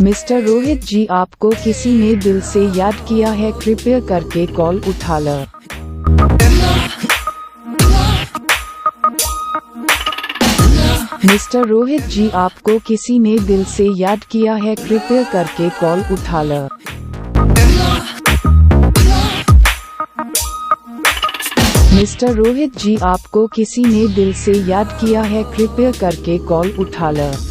Mister Rohit जी, आपको किसी ने दिल से याद किया है, कृपया करके कॉल उठा ल। मिस्टर रोहित जी, आपको किसी ने दिल से याद किया है, कृपया करके कॉल उठा ल। मिस्टर रोहित जी, आपको किसी ने दिल से याद किया है, कृपया करके कॉल उठा ल।